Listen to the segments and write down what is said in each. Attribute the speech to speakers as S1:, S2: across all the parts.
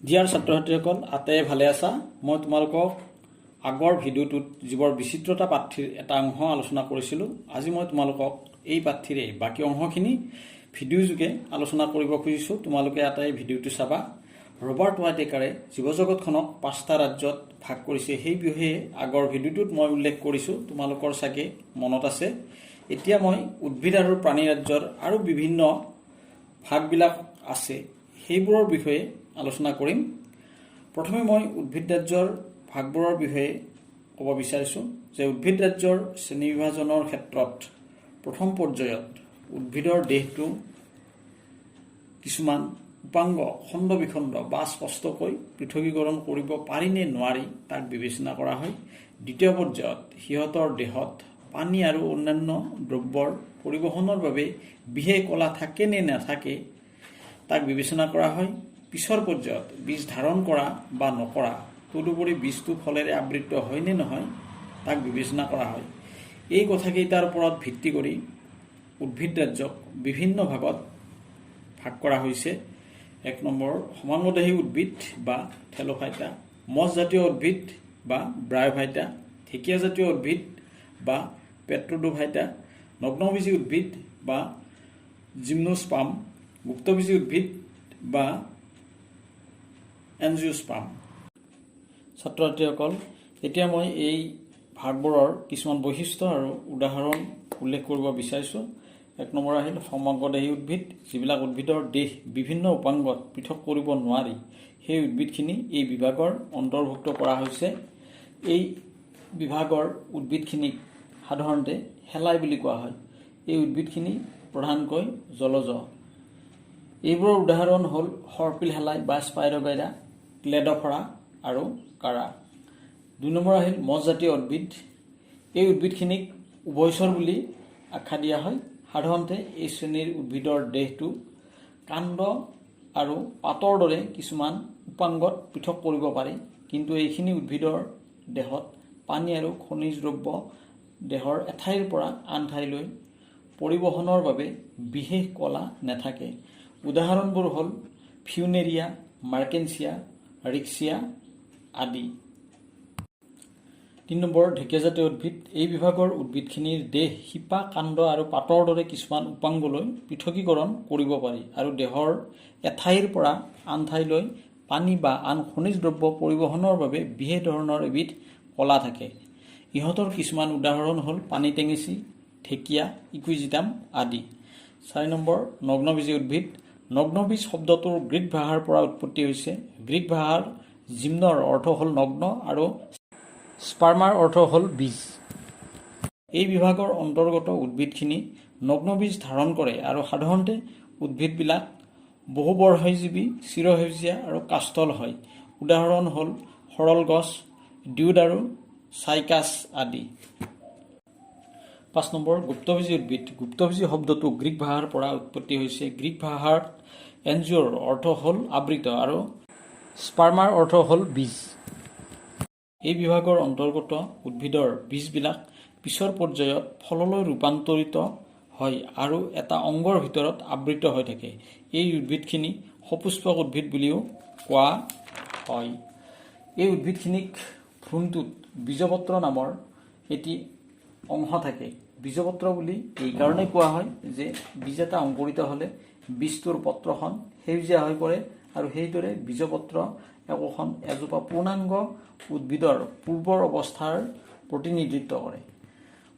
S1: Dear ছাত্ৰ ছাত্ৰীসকল, আটায়ে ভালে আছা? মই তোমালোকক আগৰ ভিডিঅ'টোত জীৱৰ বিচিত্ৰতা পাঠ্যৰ এটা অংশ আলোচনা কৰিছিলোঁ। আজি মই তোমালোকক এই পাঠ্যৰে বাকী অংশখিনি ভিডিঅ' যোগে আলোচনা কৰিব খুজিছোঁ। তোমালোকে আটায়ে ভিডিঅ'টো চাবা। ৰবাৰ্ট হোৱাইটেকাৰে জীৱজগতখনক 5টা ৰাজ্যত ভাগ কৰিছে, সেই বিষয়ে আগৰ ভিডিঅ'টোত মই উল্লেখ কৰিছোঁ। তোমালোকৰ চাগে মনত আছে। এতিয়া মই উদ্ভিদ আৰু প্ৰাণী ৰাজ্যৰ আৰু বিভিন্ন ভাগবিলাক আছে, সেইবোৰৰ বিষয়ে আলোচনা কৰিম। প্ৰথমে মই উদ্ভিদ ৰাজ্যৰ ভাগবোৰৰ বিষয়ে ক'ব বিচাৰিছোঁ যে উদ্ভিদ ৰাজ্যৰ শ্ৰেণীবিভাজনৰ ক্ষেত্ৰত প্ৰথম পৰ্যায়ত উদ্ভিদৰ দেহটো কিছুমান উপাংগ খণ্ড বিখণ্ড বা স্পষ্টকৈ পৃথকীকৰণ কৰিব পাৰি নে নোৱাৰি তাক বিবেচনা কৰা হয়। দ্বিতীয় পৰ্যায়ত সিহঁতৰ দেহত পানী আৰু অন্যান্য দ্ৰব্যৰ পৰিবহণৰ বাবে বিশেষ কলা থাকে নে নাথাকে তাক বিবেচনা কৰা হয়। পিছৰ পৰ্যায়ত বীজ ধাৰণ কৰা বা নকৰা, তদুপৰি বীজটো ফলেৰে আবৃত হয় নে নহয় তাক বিবেচনা কৰা হয়। এই কথাকেইটাৰ ওপৰত ভিত্তি কৰি উদ্ভিদ ৰাজ্যক বিভিন্ন ভাগত ভাগ কৰা হৈছে। 1 নম্বৰ সমাংগদেহী উদ্ভিদ বা থেলোফাইটা, মছজাতীয় উদ্ভিদ বা ব্ৰায়োফাইটা, ঢেকীয়াজাতীয় উদ্ভিদ বা পেট্ৰোডোফাইটা, নগ্নবীজী উদ্ভিদ বা জিমনোস্পাৰ্ম, গুপ্তবীজী উদ্ভিদ বা এনজিওস্পাৰ্ম। ছাত্ৰ ছাত্ৰীসকল, এতিয়া মই এই ভাগবোৰৰ কিছুমান বৈশিষ্ট্য আৰু উদাহৰণ উল্লেখ কৰিব বিচাৰিছোঁ। 1 নম্বৰ আহিল সমগ্ৰদেহী উদ্ভিদ, যিবিলাক উদ্ভিদৰ দেহ বিভিন্ন উপাংগত পৃথক কৰিব নোৱাৰি, সেই উদ্ভিদখিনি এই বিভাগৰ অন্তৰ্ভুক্ত কৰা হৈছে। এই বিভাগৰ উদ্ভিদখিনিক সাধাৰণতে শেলাই বুলি কোৱা হয়। এই উদ্ভিদখিনি প্ৰধানকৈ জলজ। এইবোৰৰ উদাহৰণ হ'ল সৰ্পিল শেলাই বা স্পাইৰগাইৰা, ক্লেডোফৰা আৰু কাৰা। 2 নম্বৰ আহিল মছজাতীয় উদ্ভিদ। এই উদ্ভিদখিনিক উভয়চৰ বুলি আখ্যা দিয়া হয়। সাধাৰণতে এই শ্ৰেণীৰ উদ্ভিদৰ দেহটো কাণ্ড আৰু পাতৰ দৰে কিছুমান উপাংগত পৃথক কৰিব পাৰি, কিন্তু এইখিনি উদ্ভিদৰ দেহত পানী আৰু খনিজ দ্ৰব্য দেহৰ এঠাইৰ পৰা আন ঠাইলৈ পৰিবহণৰ বাবে বিশেষ কলা নাথাকে। উদাহৰণবোৰ হ'ল ফিউনেৰিয়া, মাৰ্কেনচিয়া, ৰিক্সিয়া আদি। 3 নম্বৰ ঢেকীয়াজাতীয় উদ্ভিদ। এই বিভাগৰ উদ্ভিদখিনিৰ দেহ শিপা, কাণ্ড আৰু পাতৰ দৰে কিছুমান উপাংগলৈ পৃথকীকৰণ কৰিব পাৰি আৰু দেহৰ এঠাইৰ পৰা আন ঠাইলৈ পানী বা আন খনিজ দ্ৰব্য পৰিবহণৰ বাবে বিশেষ ধৰণৰ এবিধ কলা থাকে। ইহঁতৰ কিছুমান উদাহৰণ হ'ল পানী টেঙেচি, ঢেকীয়া, ইকুইজিটাম আদি। 4 নম্বৰ নগ্নবীজী উদ্ভিদ। নগ্নবীজ শব্দটোৰ গ্ৰীক ভাষাৰ পৰা উৎপত্তি হৈছে। গ্ৰীক ভাষাৰ জিমনৰ অৰ্থ হ'ল নগ্ন আৰু স্পাৰ্মাৰ অৰ্থ হ'ল বীজ। এই বিভাগৰ অন্তৰ্গত উদ্ভিদখিনি নগ্নবীজ ধাৰণ কৰে আৰু সাধাৰণতে উদ্ভিদবিলাক বহুবৰ্ষজীৱী, চিৰসেউজীয়া আৰু কাষ্ঠল হয়। উদাহৰণ হ'ল সৰল গছ, ডিউডাৰু, চাইকাছ আদি। 5 নম্বৰ গুপ্তবীজী উদ্ভিদ। গুপ্তবীজী শব্দটো গ্ৰীক ভাষাৰ পৰা উৎপত্তি হৈছে। গ্ৰীক ভাষাৰ এনজিঅ'ৰ অৰ্থ হ'ল আবৃত আৰু স্পাৰ্মাৰ অৰ্থ হ'ল বীজ। এই বিভাগৰ অন্তৰ্গত উদ্ভিদৰ বীজবিলাক পিছৰ পৰ্যায়ত ফললৈ ৰূপান্তৰিত হয় আৰু এটা অংগৰ ভিতৰত আবৃত হৈ থাকে। এই উদ্ভিদখিনি সপুষ্পক উদ্ভিদ বুলিও কোৱা হয়। এই উদ্ভিদখিনিক ভ্ৰূণটোত বীজপত্ৰ নামৰ এটি অংশ থাকে। বীজপত্ৰ বুলি এইকাৰণে কোৱা হয় যে বীজ এটা অংকুৰিত হ'লে বীজটোৰ পত্ৰখন সেউজীয়া হৈ পৰে আৰু সেইদৰে বীজপত্ৰ একোখন এজোপা পূৰ্ণাংগ উদ্ভিদৰ পূৰ্বৰ অৱস্থাৰ প্ৰতিনিধিত্ব কৰে।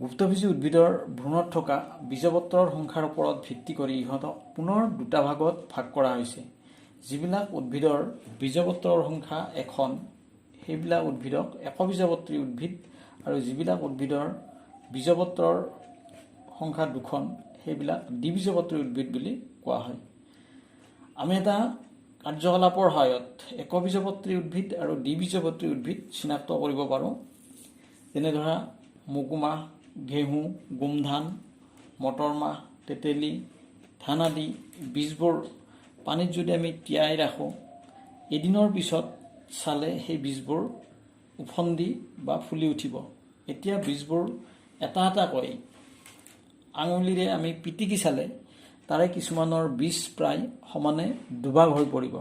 S1: গুপ্তবীজী উদ্ভিদৰ ভ্ৰূণত থকা বীজপত্ৰৰ সংখ্যাৰ ওপৰত ভিত্তি কৰি ইহঁতক পুনৰ 2টা ভাগত ভাগ কৰা হৈছে। যিবিলাক উদ্ভিদৰ বীজপত্ৰৰ সংখ্যা 1খন, সেইবিলাক উদ্ভিদক একবীজপত্ৰী উদ্ভিদ, আৰু যিবিলাক উদ্ভিদৰ বীজপত্ৰৰ সংখ্যা 2খন, সেইবিলাক দ্বিবীজপত্ৰী উদ্ভিদ বুলি কোৱা হয়। আমি এটা কাৰ্যকলাপৰ সহায়ত একবীজপত্ৰী উদ্ভিদ আৰু দ্বিবীজপত্ৰী উদ্ভিদ চিনাক্ত কৰিব পাৰোঁ। যেনে ধৰা মগুমাহ, ঘেঁহু, গোমধান, মটৰমাহ, তেতেলী, ধান আদি বীজবোৰ পানীত যদি আমি তিয়াই ৰাখোঁ, এদিনৰ পিছত চালে সেই বীজবোৰ উফন্দি বা ফুলি উঠিব। এতিয়া বীজবোৰ এটা এটাকৈ আঙুলিৰে আমি পিটিকি চালে তাৰে কিছুমানৰ বীজ প্ৰায় সমানে দুভাগ হৈ পৰিব।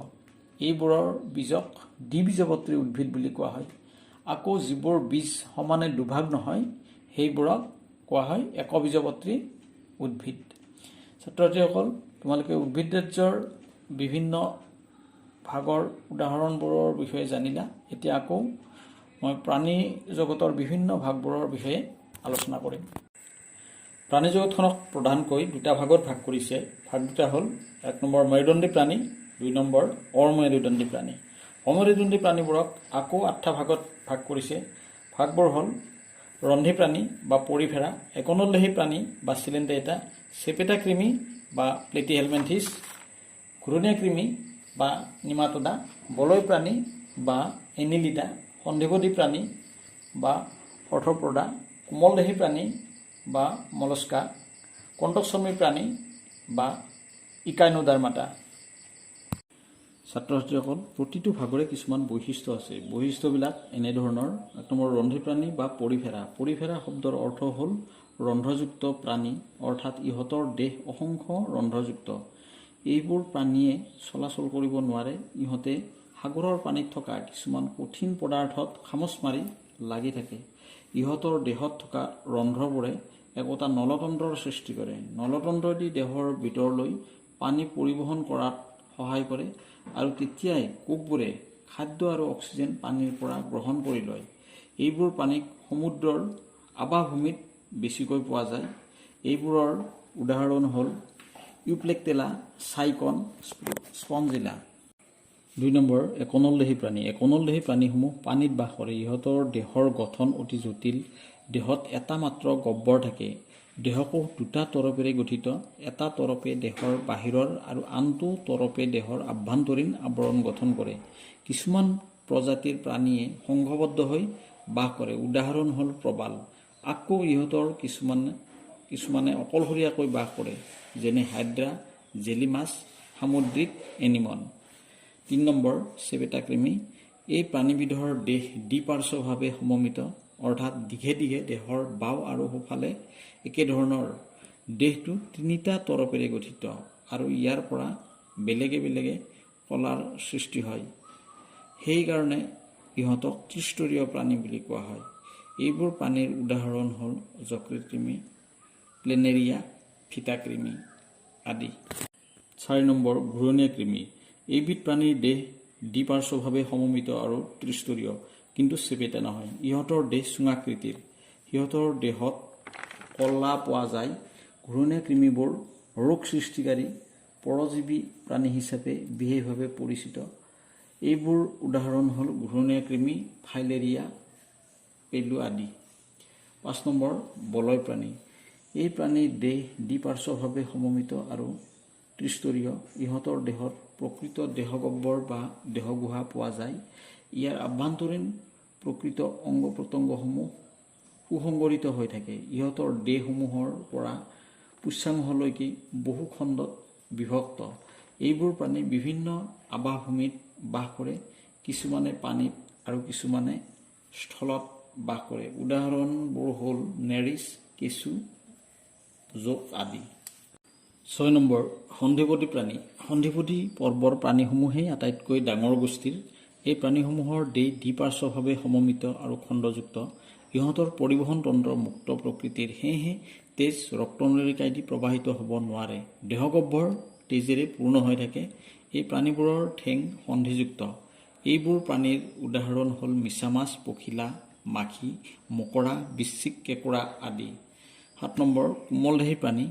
S1: এইবোৰৰ বীজক দ্বিবীজপত্ৰী উদ্ভিদ বুলি কোৱা হয়। আকৌ যিবোৰ বীজ সমানে দুভাগ নহয় সেইবোৰক কোৱা হয় একবীজপত্ৰী উদ্ভিদ। ছাত্ৰ ছাত্ৰীসকল, তোমালোকে উদ্ভিদৰাজ্যৰ বিভিন্ন ভাগৰ উদাহৰণবোৰৰ বিষয়ে জানিলা। এতিয়া আকৌ মই প্ৰাণী জগতৰ বিভিন্ন ভাগবোৰৰ বিষয়ে আলোচনা কৰিম। প্ৰাণী জগতখনক প্ৰধানকৈ দুটা ভাগত ভাগ কৰিছে। ভাগ দুটা হ'ল 1 নম্বৰ মেৰুদণ্ডী প্ৰাণী, 2 নম্বৰ অমেৰুদণ্ডী প্ৰাণী। অমেৰুদণ্ডী প্ৰাণীবোৰক আকৌ 8টা ভাগত ভাগ কৰিছে। ভাগবোৰ হ'ল ৰন্ধী প্ৰাণী বা পৰিফেৰা, একনলদেহী প্ৰাণী বা চিলেণ্টেটা, চেপেটা কৃমি বা প্লেটিহেলমেন্থিছ, ঘূৰণীয়া কৃমি বা নিমাটোডা, বলয় প্ৰাণী বা এনিলিডা, সন্ধিপদী প্ৰাণী বা অৰ্থপ্ৰদা, কোমলদেহী প্ৰাণী বা মলস্কা, কণ্টকচৰ্মী প্ৰাণী বা ইকাইনোডাৰ্মাটা। ছাত্ৰ ছাত্ৰীসকল, প্ৰতিটো ভাগৰে কিছুমান বৈশিষ্ট্য আছে। বৈশিষ্ট্যবিলাক এনেধৰণৰ। 1 নম্বৰ ৰন্ধী প্ৰাণী বা পৰিফেৰা। পৰিফেৰা শব্দৰ অৰ্থ হ'ল ৰন্ধ্ৰযুক্ত প্ৰাণী, অৰ্থাৎ ইহঁতৰ দেহ অসংখ্য ৰন্ধ্ৰযুক্ত। এইবোৰ প্ৰাণীয়ে চলাচল কৰিব নোৱাৰে। ইহঁতে সাগৰৰ পানীত থকা কিছুমান কঠিন পদাৰ্থত খামোচ মাৰি লাগি থাকে। ইহঁতৰ দেহত থকা ৰন্ধ্ৰবোৰে একোটা নলতন্ত্ৰৰ সৃষ্টি কৰে। নলতন্ত্ৰদি দেহৰ ভিতৰলৈ পানী পৰিবহণ কৰাত সহায় কৰে আৰু তেতিয়াই কোষবোৰে খাদ্য আৰু অক্সিজেন পানীৰ পৰা গ্ৰহণ কৰি লয়। এইবোৰ পানীক সমুদ্ৰৰ আৱাভূমিত বেছিকৈ পোৱা যায়। এইবোৰৰ উদাহৰণ হ'ল ইউপ্লেকটেলা, চাইকন, স্পঞ্জিলা। 2 নম্বৰ একনলদেহী প্ৰাণী। একনলদেহী প্ৰাণীসমূহ পানীত বাস কৰে। ইহঁতৰ দেহৰ গঠন অতি জটিল। দেহত এটা মাত্ৰ গহ্বৰ থাকে। দেহকোষ 2টা তৰপেৰে গঠিত। এটা তৰপে দেহৰ বাহিৰৰ আৰু আনটো তৰপে দেহৰ আভ্যন্তৰীণ আৱৰণ গঠন কৰে। কিছুমান প্ৰজাতিৰ প্ৰাণীয়ে সংঘবদ্ধ হৈ বাস কৰে। উদাহৰণ হ'ল প্ৰবাল। আকৌ ইহঁতৰ কিছুমানে অকলশৰীয়াকৈ বাস কৰে, যেনে হাইড্ৰা, জেলি মাছ, সামুদ্ৰিক এনিমন। 3 নম্বৰ চেপেটা কৃমি। এই প্ৰাণীবিধৰ দেহ দ্বিপাৰ্শ্বভাৱে সমমিত, অৰ্থাৎ দীঘে দীঘে দেহৰ বাওঁ আৰু সোঁফালে একেধৰণৰ। দেহটো 3টা তৰপেৰে গঠিত আৰু ইয়াৰ পৰা বেলেগে বেলেগে কলাৰ সৃষ্টি হয়। সেইকাৰণে ইহঁতক ত্ৰিস্তৰীয় প্ৰাণী বুলি কোৱা হয়। এইবোৰ প্ৰাণীৰ উদাহৰণ হ'ল যকৃত কৃমি, প্লেনেৰিয়া, ফিটা কৃমি আদি। 4 নম্বৰ ঘূৰণীয়া কৃমি। এইবিধ প্ৰাণীৰ দেহ দ্বিপাৰ্শ্বভাৱে সমমিত আৰু ত্ৰিস্তৰীয়, কিন্তু চেপেটা নহয়। ইহঁতৰ দেহ চুঙাকৃতিৰ। সিহঁতৰ দেহত কলা পোৱা যায়। ঘূৰণীয়া কৃমিবোৰ ৰোগ সৃষ্টিকাৰী পৰজীৱী প্ৰাণী হিচাপে বিশেষভাৱে পৰিচিত। এইবোৰ উদাহৰণ হ'ল ঘূৰণীয়া কৃমি, ফাইলেৰিয়া, পেলু আদি। 5 নম্বৰ বলয় প্ৰাণী। এই প্ৰাণীৰ দেহ দ্বিপাৰ্শ্বভাৱে সমমিত আৰু ত্ৰিস্তৰীয়। ইহঁতৰ দেহত প্ৰকৃত দেহগহ্বৰ বা দেহগুহা পোৱা যায়। ইয়াৰ আভ্যন্তৰীণ প্ৰকৃত অংগ প্ৰত্যংগসমূহ সুসংগঠিত হৈ থাকে। ইহঁতৰ দেহসমূহৰ পৰা পুচ্ছাংশলৈকে বহু খণ্ডত বিভক্ত। এইবোৰ প্ৰাণী বিভিন্ন আৱাভূমিত বাস কৰে। কিছুমানে পানীত আৰু কিছুমানে স্থলত বাস কৰে। উদাহৰণবোৰ হ'ল নেৰিছ, কেঁচু, জোক আদি। 6 নম্বৰ সন্ধিপদী প্ৰাণী। সন্ধিপদী পৰ্বৰ প্ৰাণীসমূহেই আটাইতকৈ ডাঙৰ গোষ্ঠীৰ। এই প্ৰাণীসমূহৰ দেহ দ্বিপাৰ্শ্বভাৱে সমমিত আৰু খণ্ডযুক্ত। ইহঁতৰ পৰিবহণ তন্ত্ৰ মুক্ত প্ৰকৃতিৰ, সেয়েহে তেজ ৰক্তনলিকাইদি প্ৰবাহিত হ'ব নোৱাৰে। দেহগহ্বৰ তেজেৰে পূৰ্ণ হৈ থাকে। এই প্ৰাণীবোৰৰ ঠেং সন্ধিযুক্ত। এইবোৰ প্ৰাণীৰ উদাহৰণ হ'ল মিছামাছ, পখিলা, মাখি, মকৰা, বৃশ্চিক, কেঁকোৰা আদি। 7 নম্বৰ কোমলদেহী প্ৰাণী।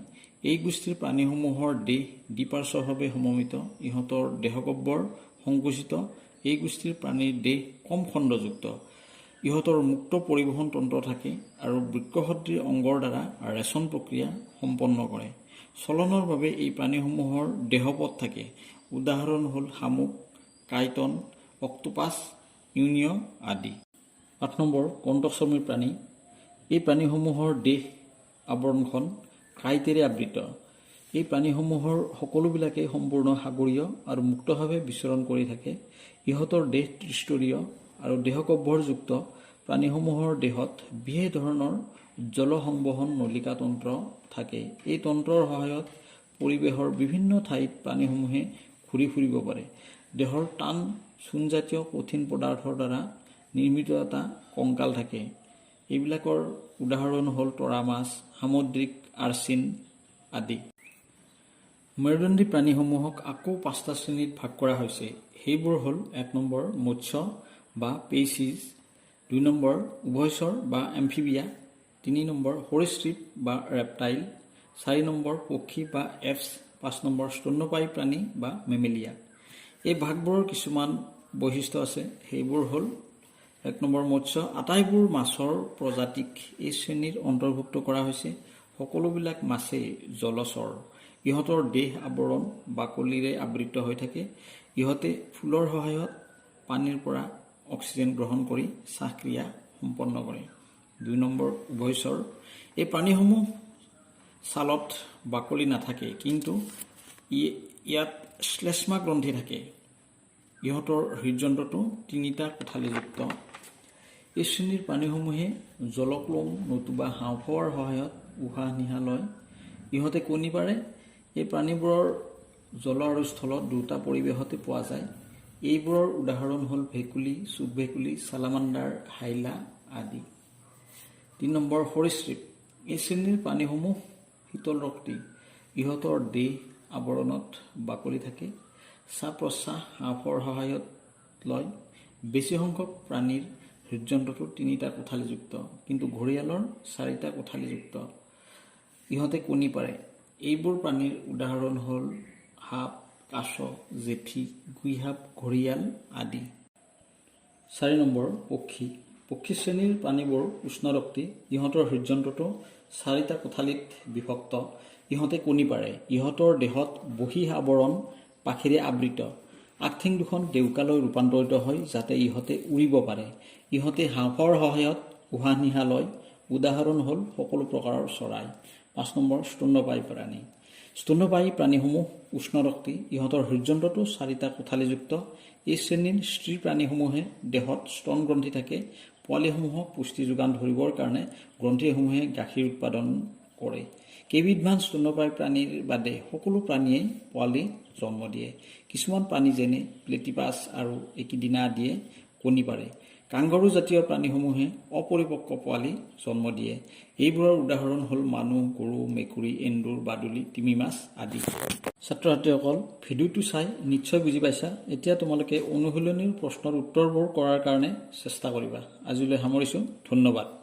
S1: এই গোষ্ঠীৰ প্ৰাণীসমূহৰ দেহ দ্বিপাৰ্শ্বভাৱে সমমিত। ইহঁতৰ দেহগহ্বৰ সংকুচিত। এই গোষ্ঠীৰ প্ৰাণীৰ দেহ কম খণ্ডযুক্ত। ইহঁতৰ মুক্ত পৰিবহণ তন্ত্ৰ থাকে আৰু বৃক্কসদৃশ অংগৰ দ্বাৰা ৰেচন প্ৰক্ৰিয়া সম্পন্ন কৰে। চলনৰ বাবে এই প্ৰাণীসমূহৰ দেহপথ থাকে। উদাহৰণ হ'ল শামুক, কাইটন, অক্টোপাছ, ইউনিয় আদি। 8 নম্বৰ কণ্টকচৰ্মী প্ৰাণী। এই প্ৰাণীসমূহৰ দেহ আৱৰণখন কাঁইটেৰে আবৃত। এই প্ৰাণীসমূহৰ সকলোবিলাকেই সম্পূৰ্ণ সাগৰীয় আৰু মুক্তভাৱে বিচৰণ কৰি থাকে। ইহঁতৰ দেহ ত্ৰিস্তৰীয় আৰু দেহগহ্বৰযুক্ত। প্ৰাণীসমূহৰ দেহত বিশেষ ধৰণৰ জলসংবহন নলিকা তন্ত্ৰ থাকে। এই তন্ত্ৰৰ সহায়ত পৰিৱেশৰ বিভিন্ন ঠাইত প্ৰাণীসমূহে ঘূৰি ফুৰিব পাৰে। দেহৰ টান চূণজাতীয় কঠিন পদাৰ্থৰ দ্বাৰা নিৰ্মিত এটা কংকাল থাকে। এইবিলাকৰ উদাহৰণ হ'ল তৰা মাছ, সামুদ্ৰিক আৰ্চিন আদি। মেৰুদণ্ডী প্ৰাণীসমূহক আকৌ 5টা শ্ৰেণীত ভাগ কৰা হৈছে। সেইবোৰ হ'ল 1 নম্বৰ মৎস্য বা পেইচিজ, 2 নম্বৰ উভয়চৰ বা এম্ফিবিয়া, 3 নম্বৰ সৰীসৃপ বা ৰেপটাইল, 4 নম্বৰ পক্ষী বা এপছ, 5 নম্বৰ স্তন্যপায়ী প্ৰাণী বা মেমেলিয়া। এই ভাগবোৰৰ কিছুমান বৈশিষ্ট্য আছে। সেইবোৰ হ'ল 1 নম্বৰ মৎস্য। আটাইবোৰ মাছৰ প্ৰজাতিক এই শ্ৰেণীৰ অন্তৰ্ভুক্ত কৰা হৈছে। সকলোবিলাক মাছেই জলচৰ। ইহঁতৰ দেহ আৱৰণ বাকলিৰে আবৃত হৈ থাকে। ইহঁতে ফুলৰ সহায়ত পানীৰ পৰা অক্সিজেন গ্ৰহণ কৰি শ্বাসক্ৰিয়া সম্পন্ন কৰে। 2 নম্বৰ উভয়চৰ। এই প্ৰাণীসমূহ ছালত বাকলি নাথাকে, কিন্তু ইয়াত শ্লেষ্মা গ্ৰন্থি থাকে। ইহঁতৰ হৃদযন্ত্ৰটো 3টা কোঠালিযুক্ত। এই শ্ৰেণীৰ প্ৰাণীসমূহে জলক্লোম নতুবা হাঁওফাঁওৰ সহায়ত উশাহ নিশাহ লয়। ইহঁতে কণী পাৰে। এই প্ৰাণীবোৰৰ জল আৰু স্থলত 2টা পৰিৱেশতে পোৱা যায়। এইবোৰৰ উদাহৰণ হ'ল ভেকুলী, চুক ভেকুলী, চালামাণ্ডাৰ, হাইলা আদি। 3 নম্বৰ সৰীসৃপ। এই শ্ৰেণীৰ প্ৰাণীসমূহ শীতল ৰক্তী। ইহঁতৰ দেহ আৱৰণত বাকলি থাকে। শ্বাস প্ৰশ্বাস হাঁওফাঁওৰ সহায়ত লয়। বেছি সংখ্যক প্ৰাণীৰ হৃদযন্ত্ৰটো 3টা কোঠালিযুক্ত, কিন্তু ঘঁৰিয়ালৰ 4টা কোঠালিযুক্ত। ইহঁতে কণী পাৰে। এইবোৰ প্ৰাণীৰ উদাহৰণ হ'ল সাপ, কাছ, জেঠী, গুইসাপ, ঘঁৰিয়াল আদি। 4 নম্বৰ পক্ষী। পক্ষী শ্ৰেণীৰ প্ৰাণীবোৰ উষ্ণৰক্তী। ইহঁতৰ হৃদযন্ত্ৰটো 4টা কোঠালিত বিভক্ত। ইহঁতে কণী পাৰে। ইহঁতৰ দেহত বহিঃ আৱৰণ পাখিৰে আবৃত। আগঠেং দুখন ডেউকালৈ ৰূপান্তৰিত হয় যাতে ইহঁতে উৰিব পাৰে। ইহঁতে হাঁওফাঁওৰ সহায়ত উশাহ নিশাহ লয়। উদাহৰণ হ'ল সকলো প্ৰকাৰৰ চৰাই। 5 নম্বৰ স্তন্যপায়ী প্ৰাণী। স্তন্যপায়ী প্ৰাণীসমূহ উষ্ণৰক্তী। ইহঁতৰ হৃদযন্ত্ৰটো 4টা কোঠালিযুক্ত। এই শ্ৰেণীৰ স্ত্ৰী প্ৰাণীসমূহে দেহত স্তন গ্ৰন্থি থাকে। পোৱালীসমূহক পুষ্টি যোগান ধৰিবৰ কাৰণে গ্ৰন্থিসমূহে গাখীৰ উৎপাদন কৰে। কেইবিধমান স্তন্যপায়ী প্ৰাণীৰ বাদে সকলো প্ৰাণীয়ে পোৱালী জন্ম দিয়ে। কিছুমান প্ৰাণী যেনে প্লেটিপাছ আৰু একিডিনা আদিয়ে কণী পাৰে। কাংগাৰু জাতীয় প্ৰাণীসমূহে অপৰিপক্ক পোৱালী জন্ম দিয়ে। এইবোৰৰ উদাহৰণ হ'ল মানুহ, গৰু, মেকুৰী, এন্দুৰ, বাদুলি, তিমি মাছ আদি। ছাত্ৰ ছাত্ৰীসকল, ভিডিঅ'টো চাই নিশ্চয় বুজি পাইছা। এতিয়া তোমালোকে অনুশীলনীৰ প্ৰশ্নৰ উত্তৰবোৰ কৰাৰ কাৰণে চেষ্টা কৰিবা। আজিলৈ সামৰিছোঁ। ধন্যবাদ।